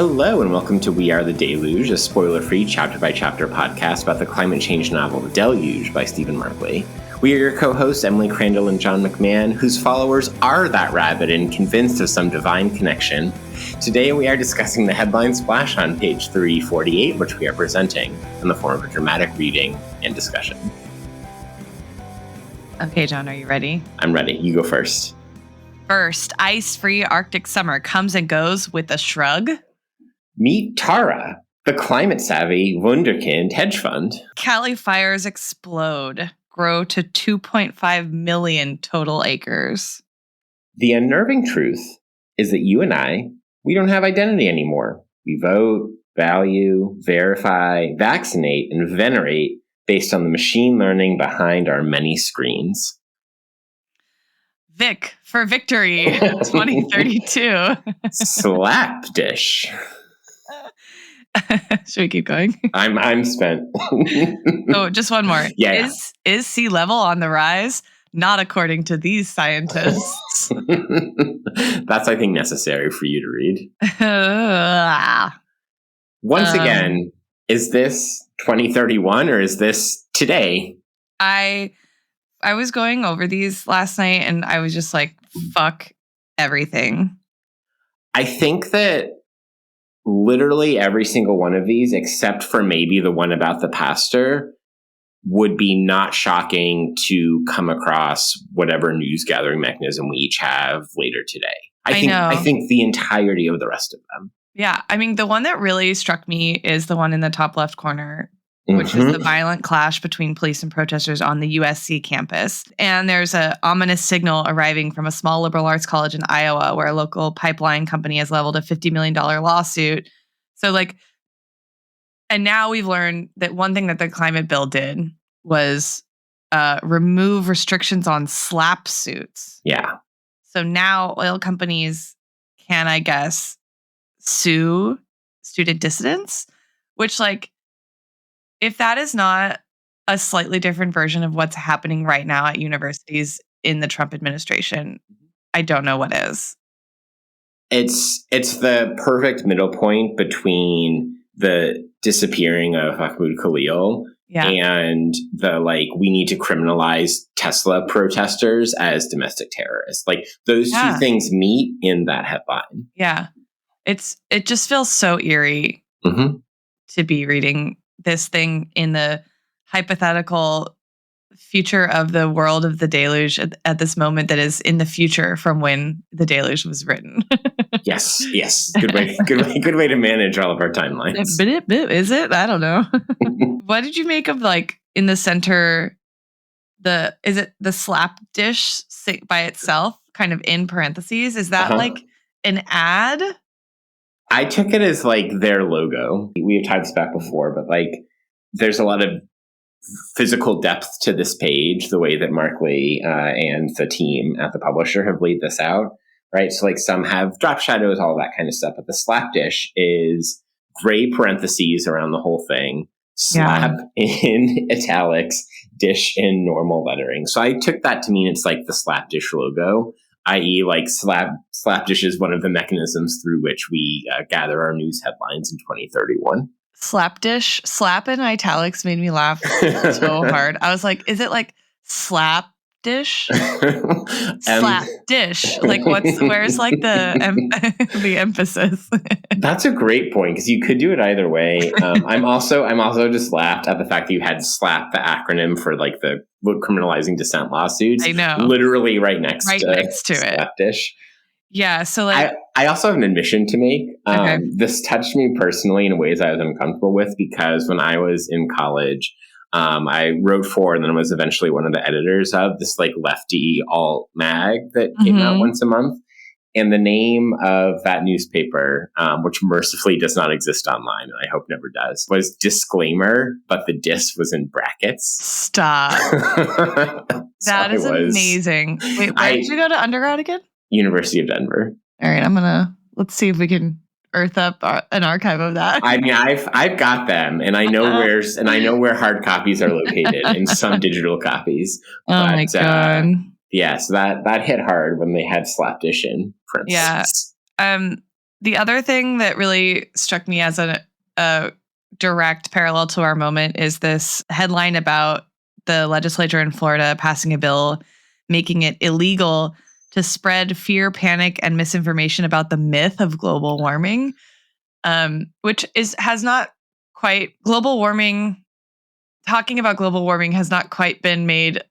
Hello and welcome to We Are the Deluge, a spoiler-free chapter-by-chapter podcast about the climate change novel Deluge by Stephen Milky. We are your co-hosts, Emily Crandall and John McMahon, whose followers are that rabid and convinced of some divine connection. Today we are discussing the headline splash on page 348, which we are presenting in the form of a dramatic reading and discussion. Okay, John, are you ready? I'm ready. You go first. First, ice-free Arctic summer comes and goes with a shrug. Meet Tara, the climate-savvy wunderkind hedge fund. Cali fires explode, grow to 2.5 million total acres. The unnerving truth is that you and I, we don't have identity anymore. We vote, value, verify, vaccinate, and venerate based on the machine learning behind our many screens. Vic for victory, 2032. Slapdish. Should we keep going? I'm spent. Oh, just one more. Yeah. Is sea level on the rise? Not according to these scientists. That's, I think, necessary for you to read. Once again, is this 2031 or is this today? I was going over these last night and I was just like, fuck everything. I think that literally every single one of these, except for maybe the one about the pastor, would be not shocking to come across whatever news gathering mechanism we each have later today. I think the entirety of the rest of them. Yeah. I mean, the one that really struck me is the one in the top left corner, which is the violent clash between police and protesters on the USC campus. And there's an ominous signal arriving from a small liberal arts college in Iowa where a local pipeline company has leveled a $50 million lawsuit. So and now we've learned that one thing that the climate bill did was remove restrictions on SLAP suits. Yeah. So now oil companies can, I guess, sue student dissidents, which if that is not a slightly different version of what's happening right now at universities in the Trump administration, I don't know what is. It's the perfect middle point between the disappearing of Mahmoud Khalil and the we need to criminalize Tesla protesters as domestic terrorists. Those two things meet in that headline. Yeah. It just feels so eerie to be reading this thing in the hypothetical future of the world of the deluge at this moment that is in the future from when the deluge was written. Yes. Good way to manage all of our timelines. Is it? I don't know. What did you make of in the center, is it the slap dish by itself kind of in parentheses? Is that an ad? I took it as their logo. We have tried this back before, but there's a lot of physical depth to this page, the way that Milky and the team at the publisher have laid this out, right? So some have drop shadows, all that kind of stuff. But the slap dish is gray parentheses around the whole thing, slap in italics, dish in normal lettering. So I took that to mean it's the slap dish logo, i.e. slap dish is one of the mechanisms through which we gather our news headlines in 2031. Slap dish, slap in italics made me laugh so hard. I was like, is it slap dish? Slap dish. Where's the emphasis? That's a great point because you could do it either way. I'm also just laughed at the fact that you had slap, the acronym for the criminalizing dissent lawsuits. I know. Literally right next to it. Slap dish. Yeah, so I also have an admission to make. Okay. This touched me personally in ways I was uncomfortable with because when I was in college, I wrote for and then was eventually one of the editors of this lefty alt mag that came out once a month. And the name of that newspaper, which mercifully does not exist online, and I hope never does, was Disclaimer, but the dis was in brackets. Stop. That is amazing. Wait, where did you go to undergrad again? University of Denver. All right, let's see if we can earth up an archive of that. I mean, I've got them, and I know where hard copies are located and some digital copies. Oh my god! So that hit hard when they had slapdish in parentheses. Yeah. The other thing that really struck me as a direct parallel to our moment is this headline about the legislature in Florida passing a bill making it illegal to spread fear, panic, and misinformation about the myth of global warming, which has not quite global warming. Talking about global warming has not quite been made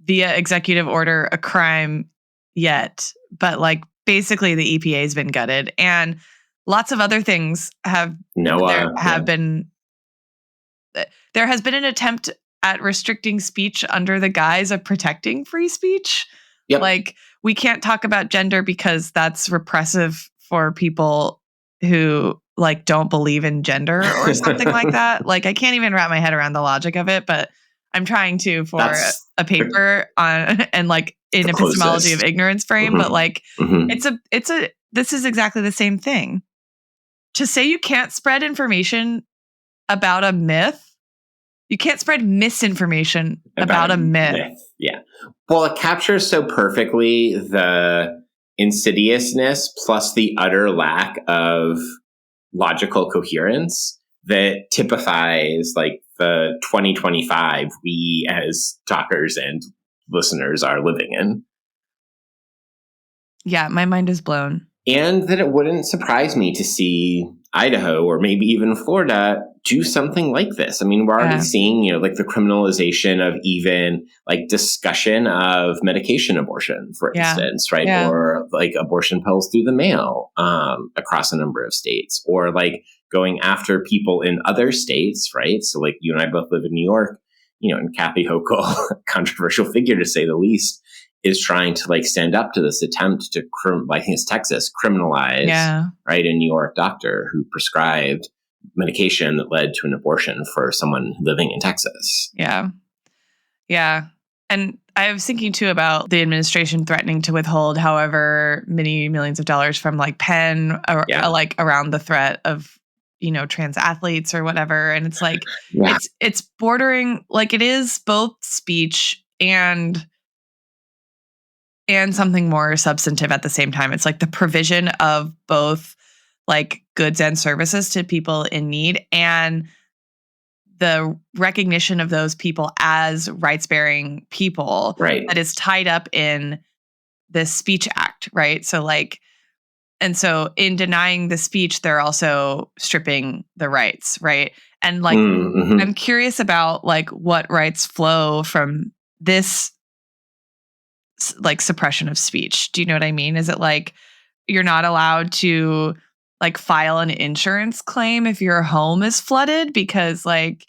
via executive order a crime yet, but like basically the EPA has been gutted, and lots of other things have been. There has been an attempt at restricting speech under the guise of protecting free speech. Yep. Like, we can't talk about gender because that's repressive for people who like don't believe in gender or something like that. Like, I can't even wrap my head around the logic of it, but I'm trying to for a paper on and like in epistemology of ignorance frame. But like, this is exactly the same thing. To say you can't spread information about a myth, you can't spread misinformation about a myth. Yeah. Well, it captures so perfectly the insidiousness plus the utter lack of logical coherence that typifies like the 2025 we as talkers and listeners are living in. Yeah, my mind is blown. And that it wouldn't surprise me to see Idaho or maybe even Florida do something like this. I mean, we're already seeing, like the criminalization of even like discussion of medication abortion, for instance, right? Yeah. Or like abortion pills through the mail across a number of states, or like going after people in other states, right? So like you and I both live in New York, and Kathy Hochul, controversial figure to say the least, is trying to like stand up to this attempt to, I think it's Texas, criminalize, right, a New York doctor who prescribed medication that led to an abortion for someone living in Texas. Yeah. Yeah. And I was thinking too about the administration threatening to withhold however many millions of dollars from like Penn or like around the threat of, trans athletes or whatever. And it's like, it's bordering, like it is both speech and something more substantive at the same time. It's like the provision of both like goods and services to people in need, and the recognition of those people as rights-bearing people, right, that is tied up in this Speech Act, right? So like, and so in denying the speech, they're also stripping the rights, right? And like, I'm curious about like what rights flow from this like suppression of speech. Do you know what I mean? Is it like you're not allowed to like file an insurance claim if your home is flooded because like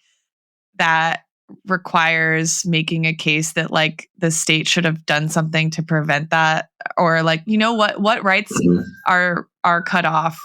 that requires making a case that like the state should have done something to prevent that, or like what rights are cut off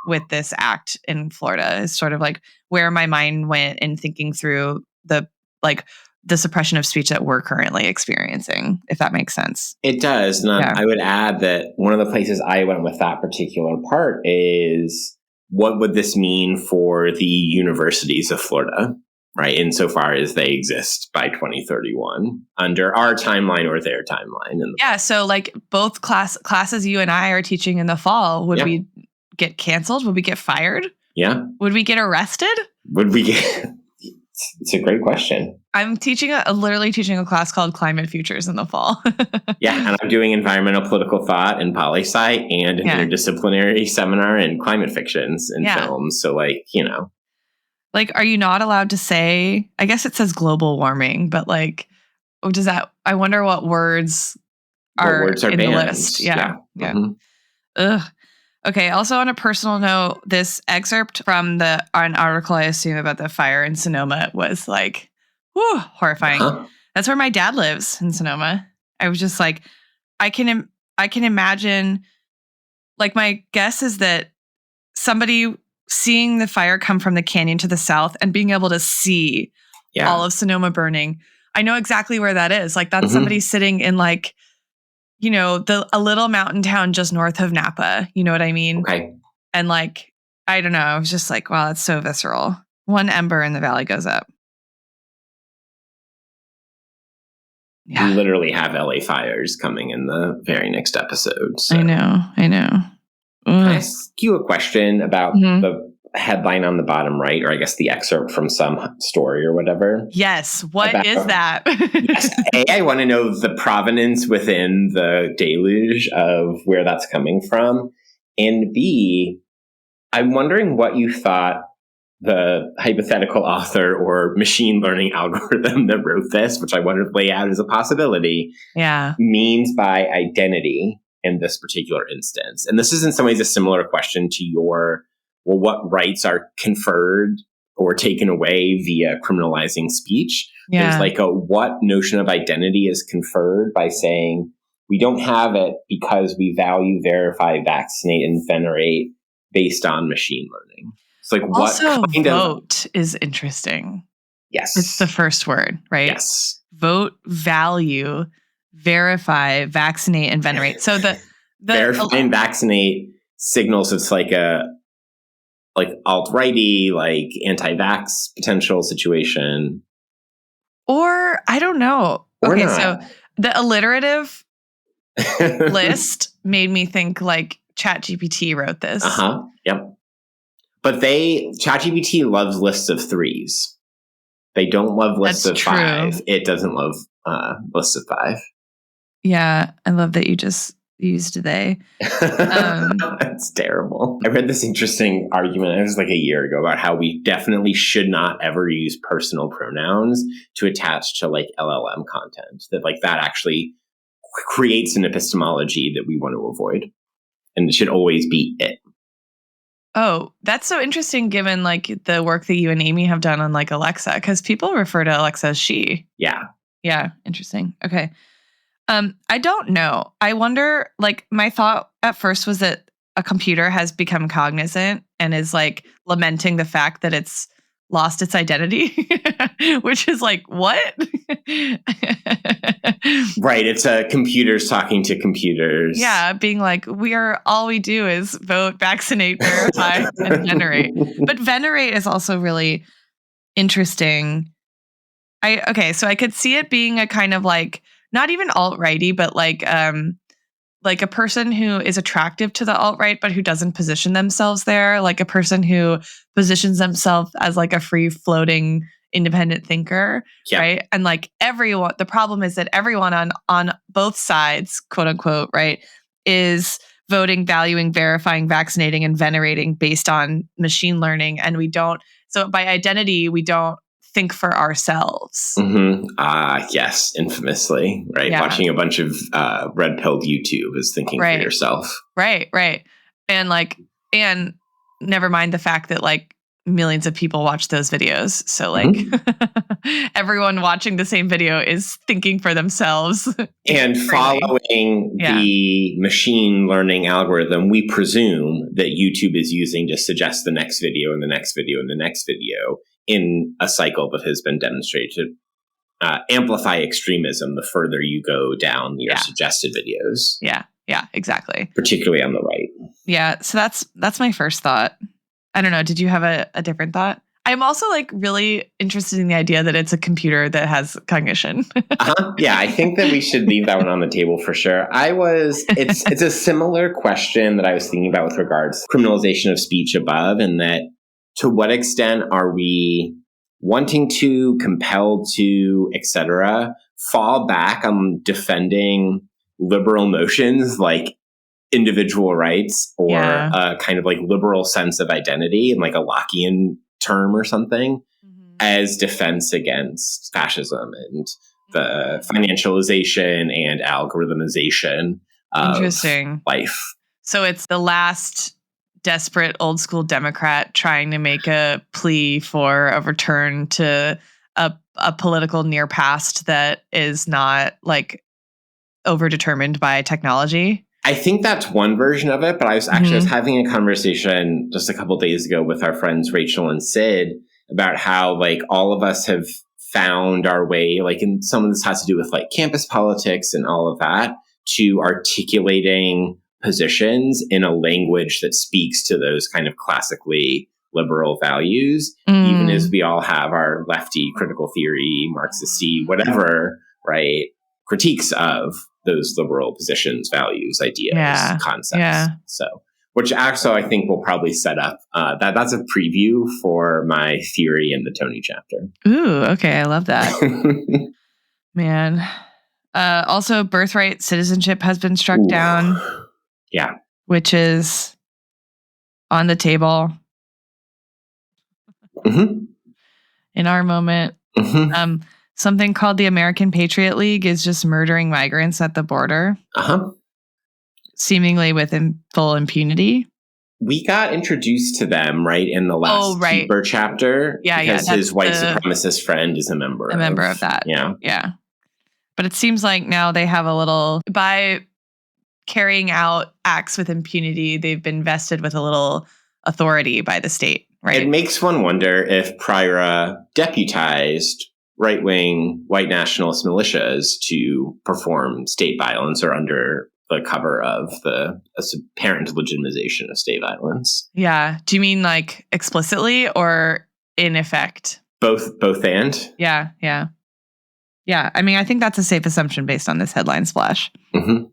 with this act in Florida is sort of like where my mind went in thinking through the suppression of speech that we're currently experiencing, if that makes sense. It does. And I would add that one of the places I went with that particular part is what would this mean for the universities of Florida, right? Insofar as they exist by 2031 under our timeline or their timeline. So like both classes you and I are teaching in the fall, would we get canceled? Would we get fired? Yeah. Would we get arrested? Would we get... It's a great question. I'm literally teaching a class called Climate Futures in the fall. And I'm doing environmental political thought and poli-sci and an interdisciplinary seminar in climate fictions and films. So like, Like, are you not allowed to say, I guess it says global warming, but like, I wonder what words are in banned. The list. Yeah. Ugh. Okay. Also, on a personal note, this excerpt from an article I assume about the fire in Sonoma was like, horrifying. That's where my dad lives, in Sonoma. I was just like, I can imagine. Like, my guess is that somebody seeing the fire come from the canyon to the south and being able to see all of Sonoma burning. I know exactly where that is. Like, that's somebody sitting in like, a little mountain town just north of Napa. You know what I mean? Okay. And like, I don't know. I was just like, wow, that's so visceral. One ember in the valley goes up. Yeah. We literally have LA fires coming in the very next episode. So. I know. I ask you a question about the headline on the bottom right, or I guess the excerpt from some story or whatever? Yes. What is that? Yes. A, I want to know the provenance within the Deluge of where that's coming from. And B, I'm wondering what you thought the hypothetical author or machine learning algorithm that wrote this, which I wanted to lay out as a possibility, means by identity in this particular instance. And this is in some ways a similar question to your, well, what rights are conferred or taken away via criminalizing speech? There's like what notion of identity is conferred by saying we don't have it because we value, verify, vaccinate, and venerate based on machine learning. It's like also, what kind vote is interesting. Yes. It's the first word, right? Yes. Vote, value, verify, vaccinate, and venerate. So the verify and vaccinate signals it's like a alt-righty, like anti-vax potential situation. Or I don't know. Or okay, not. So the alliterative list made me think like ChatGPT wrote this. Yep. But ChatGPT loves lists of 3s. They don't love lists of 5. It doesn't love lists of 5. Yeah, I love that you just used they. That's terrible. I read this interesting argument, it was like a year ago, about how we definitely should not ever use personal pronouns to attach to like LLM content. That like that actually creates an epistemology that we want to avoid. And it should always be it. Oh, that's so interesting given like the work that you and Amy have done on like Alexa, because people refer to Alexa as she. Yeah. Yeah. Interesting. Okay. I don't know. I wonder, like my thought at first was that a computer has become cognizant and is like lamenting the fact that it's lost its identity, which is like, what? Right. It's computers talking to computers. Yeah. Being like, all we do is vote, vaccinate, verify, and venerate. But venerate is also really interesting. So I could see it being a kind of like, not even alt-righty, but like a person who is attractive to the alt-right, but who doesn't position themselves there, like a person who positions themselves as like a free-floating independent thinker, right? And like everyone, the problem is that everyone on both sides, quote unquote, right, is voting, valuing, verifying, vaccinating, and venerating based on machine learning. And so by identity, we don't think for ourselves. Yes, infamously, right? Yeah. Watching a bunch of red-pilled YouTube is thinking for yourself. Right. And never mind the fact that like millions of people watch those videos. So like everyone watching the same video is thinking for themselves. And following the machine learning algorithm, we presume that YouTube is using to suggest the next video and the next video and the next video in a cycle that has been demonstrated to amplify extremism the further you go down your suggested videos. Yeah, exactly. Particularly on the right. Yeah, so that's my first thought. I don't know. Did you have a different thought? I'm also like really interested in the idea that it's a computer that has cognition. Yeah, I think that we should leave that one on the table for sure. It's a similar question that I was thinking about with regards to criminalization of speech above, and that to what extent are we wanting to, compelled to, etc., fall back on defending liberal notions like individual rights or a kind of like liberal sense of identity in like a Lockean term or something as defense against fascism and the financialization and algorithmization of life. So it's the last desperate old school Democrat trying to make a plea for a return to a political near past that is not like overdetermined by technology. I think that's one version of it, but I was having a conversation just a couple of days ago with our friends Rachel and Sid about how like all of us have found our way, like, and some of this has to do with like campus politics and all of that, to articulating positions in a language that speaks to those kind of classically liberal values, even as we all have our lefty critical theory, Marxist-y, whatever, right, critiques of those liberal positions, values, ideas, concepts. So which actually I think will probably set up that's a preview for my theory in the Tony chapter. Ooh, okay. I love that. Man. Also, birthright citizenship has been struck down. Yeah. Which is on the table. Mm-hmm. In our moment. Mm-hmm. Something called the American Patriot League is just murdering migrants at the border. Seemingly with full impunity. We got introduced to them, right, in the last Keeper chapter. Yeah, because his white supremacist friend is a member of that. Yeah. Yeah. But it seems like now they have by carrying out acts with impunity, they've been vested with a little authority by the state, right? It makes one wonder if Prira deputized right-wing white nationalist militias to perform state violence or under the cover of the apparent legitimization of state violence. Yeah. Do you mean like explicitly or in effect? Both and? Yeah. I mean, I think that's a safe assumption based on this headline splash. Mm-hmm.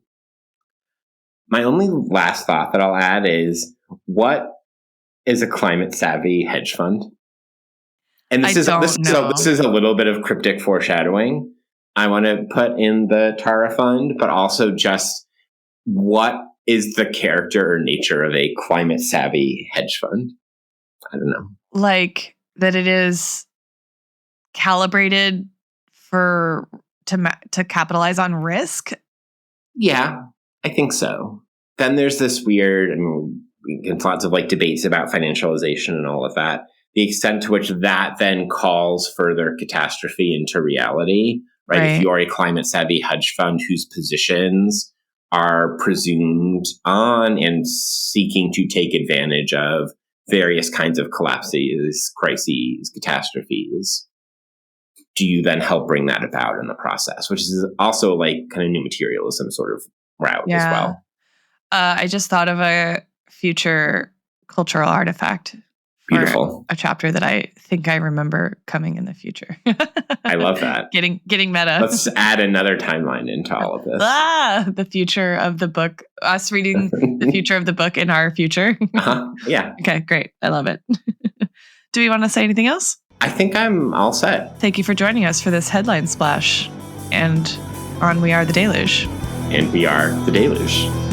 My only last thought that I'll add is, what is a climate-savvy hedge fund? And this is a little bit of cryptic foreshadowing. I want to put in the Tara fund, but also just what is the character or nature of a climate-savvy hedge fund? I don't know. Like that it is calibrated to capitalize on risk? Yeah, I think so. Then there's this weird, lots of like debates about financialization and all of that. The extent to which that then calls further catastrophe into reality, right? If you're a climate savvy hedge fund whose positions are presumed on and seeking to take advantage of various kinds of collapses, crises, catastrophes, do you then help bring that about in the process? Which is also like kind of new materialism sort of route as well. I just thought of a future cultural artifact. Beautiful. A chapter that I think I remember coming in the future. I love that. Getting meta. Let's add another timeline into all of this. The future of the book. Us reading the future of the book in our future. Yeah. Okay, great. I love it. Do we want to say anything else? I think I'm all set. Thank you for joining us for this headline splash. And on We Are the Deluge. And we are the Deluge.